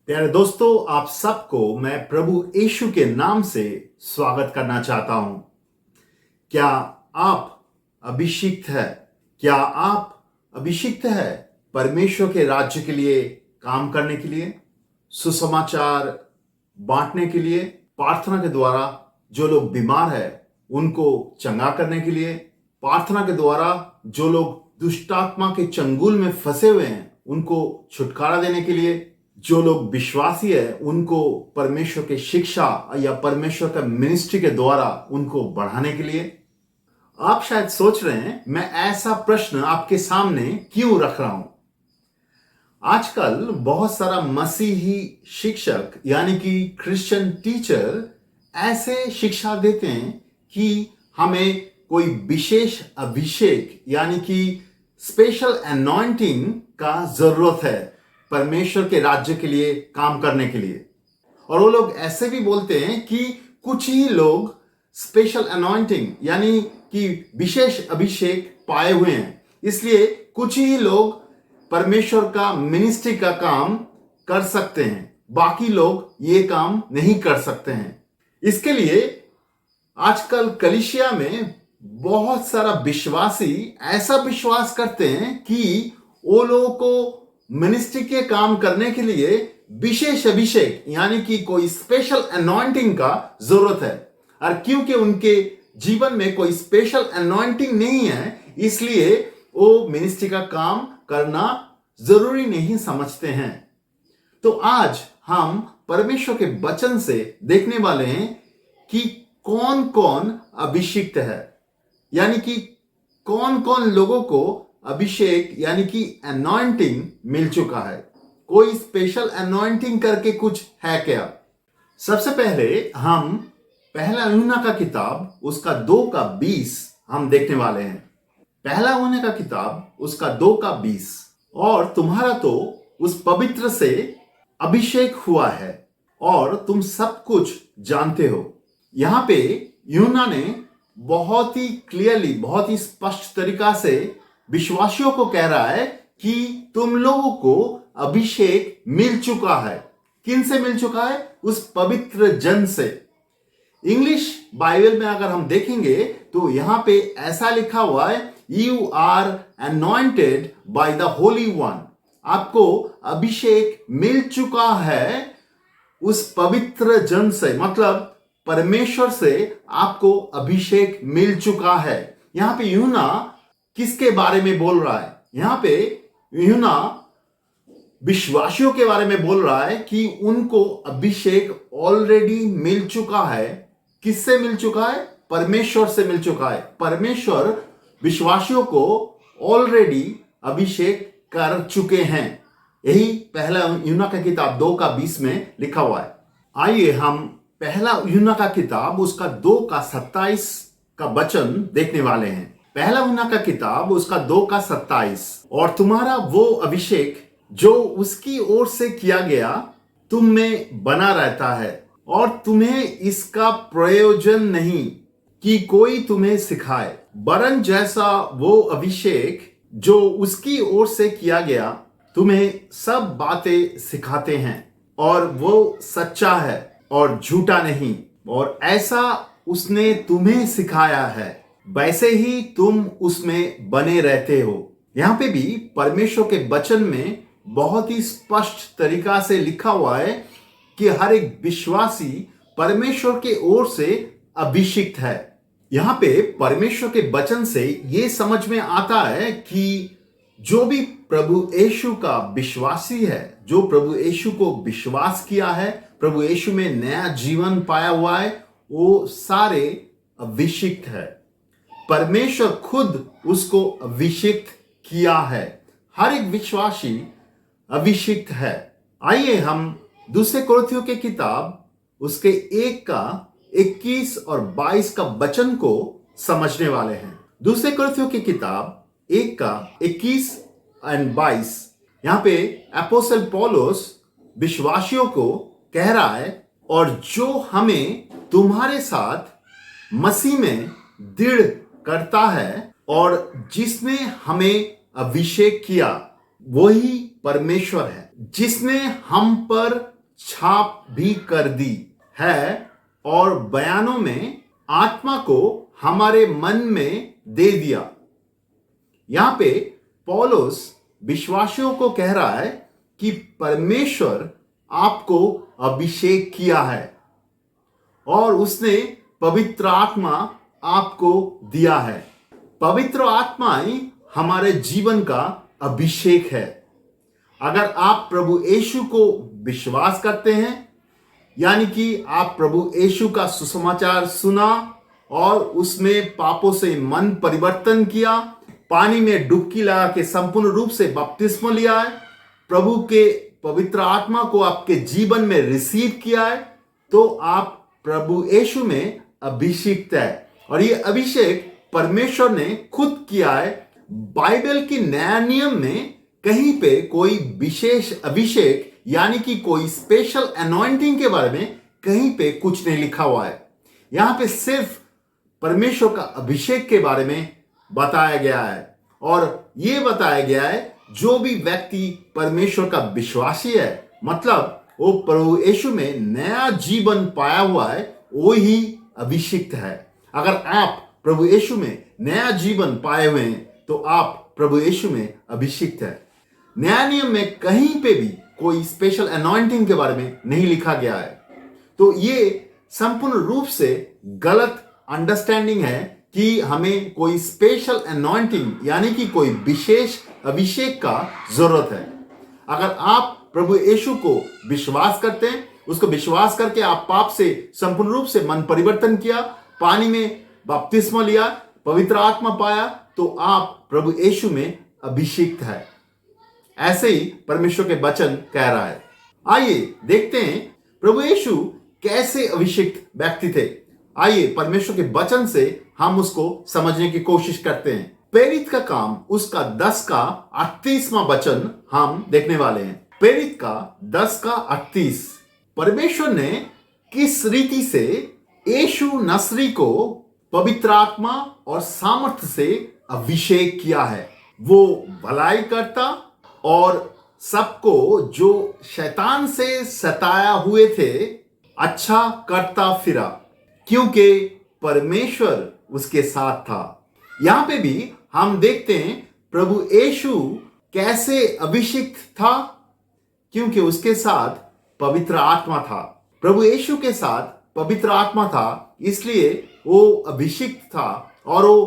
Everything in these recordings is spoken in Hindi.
प्यारे दोस्तों, आप सबको मैं प्रभु यीशु के नाम से स्वागत करना चाहता हूं। क्या आप अभिषिक्त है? क्या आप अभिषिक्त है परमेश्वर के राज्य के लिए काम करने के लिए, सुसमाचार बांटने के लिए, प्रार्थना के द्वारा जो लोग बीमार है उनको चंगा करने के लिए, प्रार्थना के द्वारा जो लोग दुष्टात्मा के चंगुल में फंसे हुए हैं उनको छुटकारा देने के लिए, जो लोग विश्वासी है उनको परमेश्वर के शिक्षा या परमेश्वर का मिनिस्ट्री के द्वारा उनको बढ़ाने के लिए। आप शायद सोच रहे हैं मैं ऐसा प्रश्न आपके सामने क्यों रख रहा हूं। आजकल बहुत सारा मसीही शिक्षक यानी कि क्रिश्चियन टीचर ऐसे शिक्षा देते हैं कि हमें कोई विशेष अभिषेक यानी कि स्पेशल अनॉइंटिंग का जरूरत है परमेश्वर के राज्य के लिए काम करने के लिए। और वो लोग ऐसे भी बोलते हैं कि कुछ ही लोग स्पेशल अनॉइंटिंग यानी कि विशेष अभिषेक पाए हुए हैं, इसलिए कुछ ही लोग परमेश्वर का मिनिस्ट्री का काम कर सकते हैं, बाकी लोग ये काम नहीं कर सकते हैं। इसके लिए आजकल कलीसिया में बहुत सारा विश्वासी ऐसा विश्वास करते हैं कि वो लोगों को मिनिस्ट्री के काम करने के लिए विशेष अभिषेक यानी कि कोई स्पेशल अनॉइंटिंग का जरूरत है। और क्योंकि उनके जीवन में कोई स्पेशल अनॉइंटिंग नहीं है, इसलिए वो मिनिस्ट्री का काम करना जरूरी नहीं समझते हैं। तो आज हम परमेश्वर के वचन से देखने वाले हैं कि कौन कौन अभिषिक्त है, यानी कि कौन कौन लोगों को अभिषेक यानी कि अनॉइंटिंग मिल चुका है। कोई स्पेशल अनॉइंटिंग करके कुछ है क्या? सबसे पहले हम पहला यूहन्ना का किताब उसका 2:20 हम देखने वाले हैं। पहला यूहन्ना का किताब उसका 2:20, और तुम्हारा तो उस पवित्र से अभिषेक हुआ है और तुम सब कुछ जानते हो। यहां पे यूहन्ना ने बहुत ही क्लियरली, बहुत ही स्पष्ट तरीका से विश्वासियों को कह रहा है कि तुम लोगों को अभिषेक मिल चुका है। किन से मिल चुका है? उस पवित्र जन से। इंग्लिश बाइबल में अगर हम देखेंगे तो यहां पे ऐसा लिखा हुआ है, you are anointed by the holy one. आपको अभिषेक मिल चुका है उस पवित्र जन से, मतलब परमेश्वर से आपको अभिषेक मिल चुका है। यहां पे यूहन्ना किसके बारे में बोल रहा है? यहां पे यूहन्ना विश्वासियों के बारे में बोल रहा है कि उनको अभिषेक ऑलरेडी मिल चुका है। किससे मिल चुका है? परमेश्वर से मिल चुका है। परमेश्वर विश्वासियों को ऑलरेडी अभिषेक कर चुके हैं। यही पहला यूहन्ना का किताब 2:20 में लिखा हुआ है। आइए हम पहला यूहन्ना का किताब उसका 2:27 का वचन देखने वाले हैं। पहला यूहन्ना का किताब उसका 2:27, और तुम्हारा वो अभिषेक जो उसकी ओर से किया गया तुम में बना रहता है, और तुम्हें इसका प्रयोजन नहीं कि कोई तुम्हें सिखाए, वरन जैसा वो अभिषेक जो उसकी ओर से किया गया तुम्हें सब बातें सिखाते हैं, और वो सच्चा है और झूठा नहीं, और ऐसा उसने तुम्हें सिखाया है वैसे ही तुम उसमें बने रहते हो। यहां पे भी परमेश्वर के वचन में बहुत ही स्पष्ट तरीका से लिखा हुआ है कि हर एक विश्वासी परमेश्वर के ओर से अभिषिक्त है। यहां पे परमेश्वर के वचन से यह समझ में आता है कि जो भी प्रभु यीशु का विश्वासी है, जो प्रभु यीशु को विश्वास किया है, प्रभु यीशु में नया जीवन पाया हुआ है, वो सारे अभिषिक्त है। परमेश्वर खुद उसको अभिषिक्त किया है। हर एक विश्वासी अभिषिक्त है। आइए हम दूसरे कुरिन्थियों के किताब उसके 1:21 और 22 का वचन को समझने वाले हैं। दूसरे कुरिन्थियों की किताब 1:21 और 22, यहां पे अपोस्तल पौलुस विश्वासियों को कह रहा है, और जो हमें तुम्हारे साथ मसीह में दृढ़ करता है और जिसने हमें अभिषेक किया वही परमेश्वर है, जिसने हम पर छाप भी कर दी है और बयानों में आत्मा को हमारे मन में दे दिया। यहां पे पौलुस विश्वासियों को कह रहा है कि परमेश्वर आपको अभिषेक किया है और उसने पवित्र आत्मा आपको दिया है। पवित्र आत्मा ही हमारे जीवन का अभिषेक है। अगर आप प्रभु यीशु को विश्वास करते हैं, यानी कि आप प्रभु यीशु का सुसमाचार सुना और उसमें पापों से मन परिवर्तन किया, पानी में डुबकी लगा के संपूर्ण रूप से बपतिस्मा लिया है, प्रभु के पवित्र आत्मा को आपके जीवन में रिसीव किया है, तो आप प्रभु यीशु में अभिषिक्त है। और ये अभिषेक परमेश्वर ने खुद किया है। बाइबल की नया नियम में कहीं पे कोई विशेष अभिषेक यानी कि कोई स्पेशल अनॉइंटिंग के बारे में कहीं पे कुछ नहीं लिखा हुआ है। यहां पे सिर्फ परमेश्वर का अभिषेक के बारे में बताया गया है और यह बताया गया है जो भी व्यक्ति परमेश्वर का विश्वासी है, मतलब वो प्रभु यीशु में नया जीवन पाया हुआ है, वो ही अभिषिक्त है। अगर आप प्रभु यीशु में नया जीवन पाए हुए हैं तो आप प्रभु यीशु में अभिषिक्त है। नया नियम में कहीं पे भी कोई स्पेशल अनॉइंटिंग के बारे में नहीं लिखा गया है। तो ये संपूर्ण रूप से गलत अंडरस्टैंडिंग है कि हमें कोई स्पेशल अनॉइंटिंग यानी कि कोई विशेष अभिषेक का जरूरत है। अगर आप प्रभु यीशु को विश्वास करते हैं, उसको विश्वास करके आप पाप से संपूर्ण रूप से मन परिवर्तन किया, पानी में बपतिस्मा लिया, पवित्र आत्मा पाया, तो आप प्रभु यीशु में अभिषिक्त है। ऐसे ही परमेश्वर के वचन कह रहा है। आइए देखते हैं प्रभु यीशु कैसे अभिषिक्त व्यक्ति थे। आइए परमेश्वर के वचन से हम उसको समझने की कोशिश करते हैं। प्रेरित का काम उसका 10 का 38वां वचन हम देखने वाले हैं। प्रेरित का 10 का 38। परमेश्वर ने किस रीति से यीशु नसरी को पवित्र आत्मा और सामर्थ्य से अभिषेक किया है। वो भलाई करता और सबको जो शैतान से सताया हुए थे अच्छा करता फिरा, क्योंकि परमेश्वर उसके साथ था। यहां पे भी हम देखते हैं प्रभु यीशु कैसे अभिषिक्त था, क्योंकि उसके साथ पवित्र आत्मा था। प्रभु यीशु के साथ पवित्र आत्मा था, इसलिए वो अभिषिक्त था और वो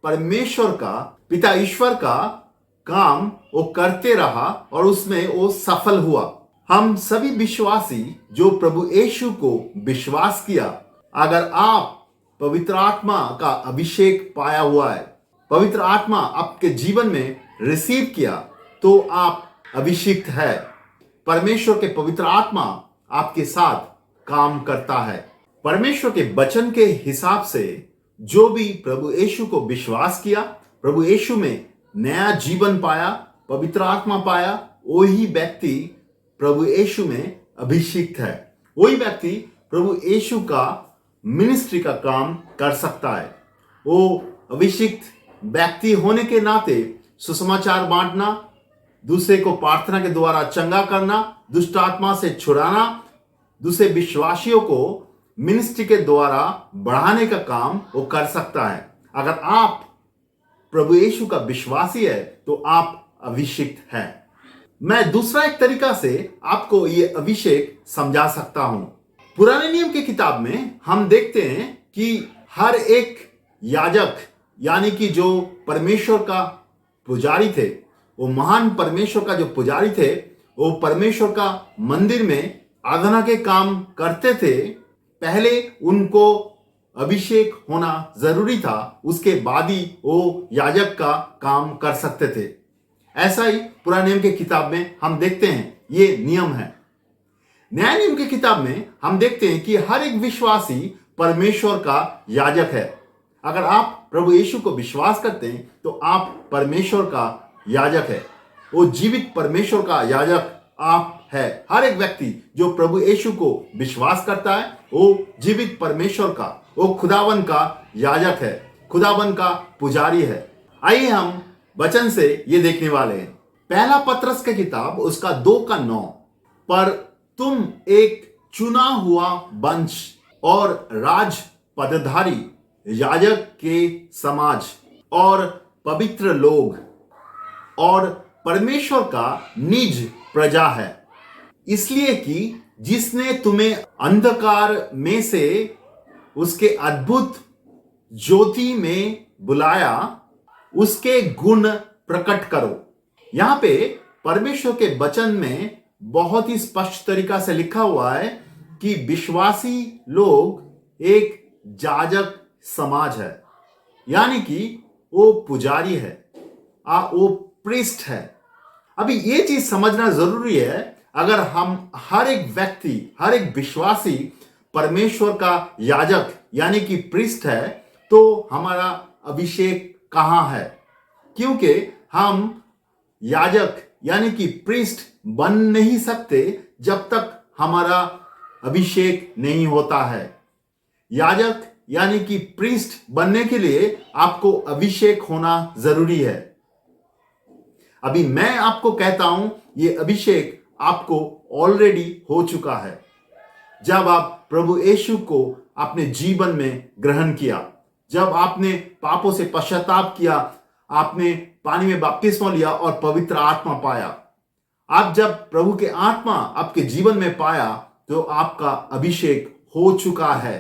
परमेश्वर का, पिता ईश्वर का काम वो करते रहा और उसमें वो सफल हुआ। हम सभी विश्वासी जो प्रभु यीशु को विश्वास किया, अगर आप पवित्र आत्मा का अभिषेक पाया हुआ है, पवित्र आत्मा आपके जीवन में रिसीव किया, तो आप अभिषिक्त है। परमेश्वर के पवित्र आत्मा आपके साथ काम करता है। परमेश्वर के वचन के हिसाब से जो भी प्रभु यीशु को विश्वास किया, प्रभु यीशु में नया जीवन पाया, पवित्र आत्मा पाया, वही व्यक्ति प्रभु यीशु में अभिषिक्त है। वही व्यक्ति प्रभु यीशु का मिनिस्ट्री का काम कर सकता है। वो अभिषिक्त व्यक्ति होने के नाते सुसमाचार बांटना, दूसरे को प्रार्थना के द्वारा चंगा करना, दुष्ट आत्मा से छुड़ाना, दूसरे विश्वासियों को मिनिस्ट्री के द्वारा बढ़ाने का काम वो कर सकता है। अगर आप प्रभु यीशु का विश्वासी है तो आप अभिषिक्त हैं। मैं दूसरा एक तरीका से आपको ये अभिषेक समझा सकता हूं। पुराने नियम की किताब में हम देखते हैं कि हर एक याजक यानी कि जो परमेश्वर का पुजारी थे, वो महान परमेश्वर का जो पुजारी थे, वो परमेश्वर का मंदिर में आराधना के काम करते थे। पहले उनको अभिषेक होना जरूरी था, उसके बाद ही वो याजक का काम कर सकते थे। ऐसा ही पुराने नियम की किताब में हम देखते हैं, ये नियम है। नया नियम की किताब में हम देखते हैं कि हर एक विश्वासी परमेश्वर का याजक है। अगर आप प्रभु यीशु को विश्वास करते हैं तो आप परमेश्वर का याजक है। वो जीवित परमेश्वर का याजक आप है। हर एक व्यक्ति जो प्रभु यीशु को विश्वास करता है वो जीवित परमेश्वर का, वो खुदावन का याजक है, खुदावन का पुजारी है। आइए हम वचन से ये देखने वाले हैं। पहला पत्रस की किताब उसका 2 का 9। पर तुम एक चुना हुआ वंश और राज पदधारी याजक के समाज और पवित्र लोग और परमेश्वर का निज प्रजा है, इसलिए कि जिसने तुम्हें अंधकार में से उसके अद्भुत ज्योति में बुलाया, उसके गुण प्रकट करो। यहां पे परमेश्वर के वचन में बहुत ही स्पष्ट तरीका से लिखा हुआ है कि विश्वासी लोग एक याजक समाज है, यानी कि वो पुजारी है, वो प्रीस्ट है। अभी ये चीज समझना जरूरी है। अगर हम हर एक व्यक्ति, हर एक विश्वासी परमेश्वर का याजक यानी कि प्रीस्ट है, तो हमारा अभिषेक कहां है? क्योंकि हम याजक यानी कि प्रीस्ट बन नहीं सकते जब तक हमारा अभिषेक नहीं होता है। याजक यानी कि प्रीस्ट बनने के लिए आपको अभिषेक होना जरूरी है। अभी मैं आपको कहता हूं, ये अभिषेक आपको ऑलरेडी हो चुका है जब आप प्रभु यीशु को अपने जीवन में ग्रहण किया, जब आपने पापों से पश्चाताप किया, आपने पानी में बपतिस्मा लिया और पवित्र आत्मा पाया। आप जब प्रभु के आत्मा आपके जीवन में पाया तो आपका अभिषेक हो चुका है।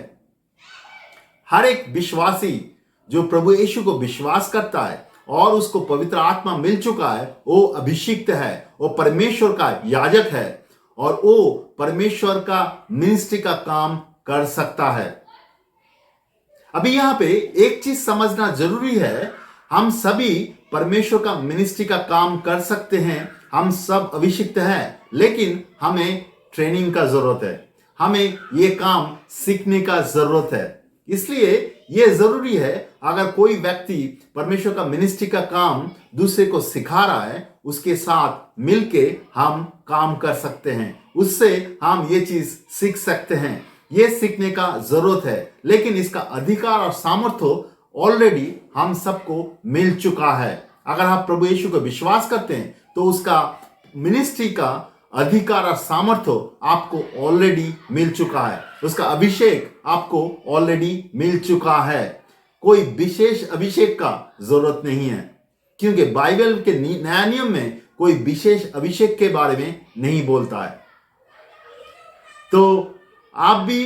हर एक विश्वासी जो प्रभु यीशु को विश्वास करता है और उसको पवित्र आत्मा मिल चुका है, वो अभिषिक्त है, वो परमेश्वर का याजक है और वो परमेश्वर का मिनिस्ट्री का काम कर सकता है। अभी यहां पे एक चीज समझना जरूरी है, हम सभी परमेश्वर का मिनिस्ट्री का काम कर सकते हैं, हम सब अभिषिक्त हैं, लेकिन हमें ट्रेनिंग का जरूरत है, हमें ये काम सीखने का जरूरत है। इसलिए यह जरूरी है, अगर कोई व्यक्ति परमेश्वर का मिनिस्ट्री का काम दूसरे को सिखा रहा है, उसके साथ मिलके हम काम कर सकते हैं, उससे हम ये चीज सीख सकते हैं। ये सीखने का जरूरत है, लेकिन इसका अधिकार और सामर्थ्य ऑलरेडी हम सबको मिल चुका है। अगर आप प्रभु यीशु को विश्वास करते हैं तो उसका मिनिस्ट्री का अधिकार और सामर्थ्य आपको ऑलरेडी मिल चुका है, उसका अभिषेक आपको ऑलरेडी मिल चुका है। कोई विशेष अभिषेक का जरूरत नहीं है, क्योंकि बाइबल के नया नियम में कोई विशेष अभिषेक के बारे में नहीं बोलता है। तो आप भी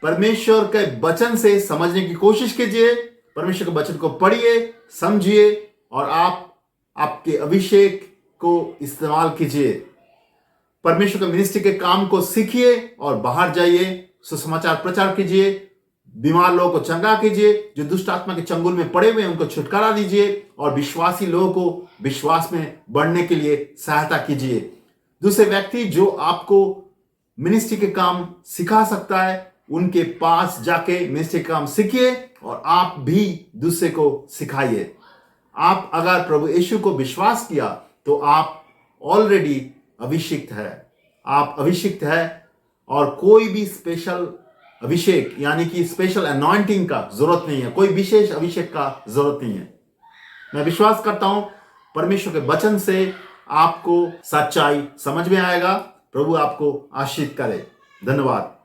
परमेश्वर के वचन से समझने की कोशिश कीजिए, परमेश्वर के वचन को पढ़िए, समझिए और आप आपके अभिषेक को इस्तेमाल कीजिए। परमेश्वर के मिनिस्ट्री के काम को सीखिए और बाहर जाइए, सुसमाचार प्रचार कीजिए, बीमार लोगों को चंगा कीजिए, जो दुष्ट आत्मा के चंगुल में पड़े हुए हैं उनको छुटकारा दीजिए और विश्वासी लोगों को विश्वास में बढ़ने के लिए सहायता कीजिए। दूसरे व्यक्ति जो आपको मिनिस्ट्री के काम सिखा सकता है, उनके पास जाके मिनिस्ट्री के काम सीखिए और आप भी दूसरे को सिखाइए। आप अगर प्रभु यीशु को विश्वास किया तो आप ऑलरेडी अभिषिक्त है, आप अभिषिक्त है और कोई भी स्पेशल अभिषेक यानी कि स्पेशल अनॉइंटिंग का जरूरत नहीं है, कोई विशेष अभिषेक का जरूरत नहीं है। मैं विश्वास करता हूं परमेश्वर के वचन से आपको सच्चाई समझ में आएगा। प्रभु आपको आशीष करे। धन्यवाद।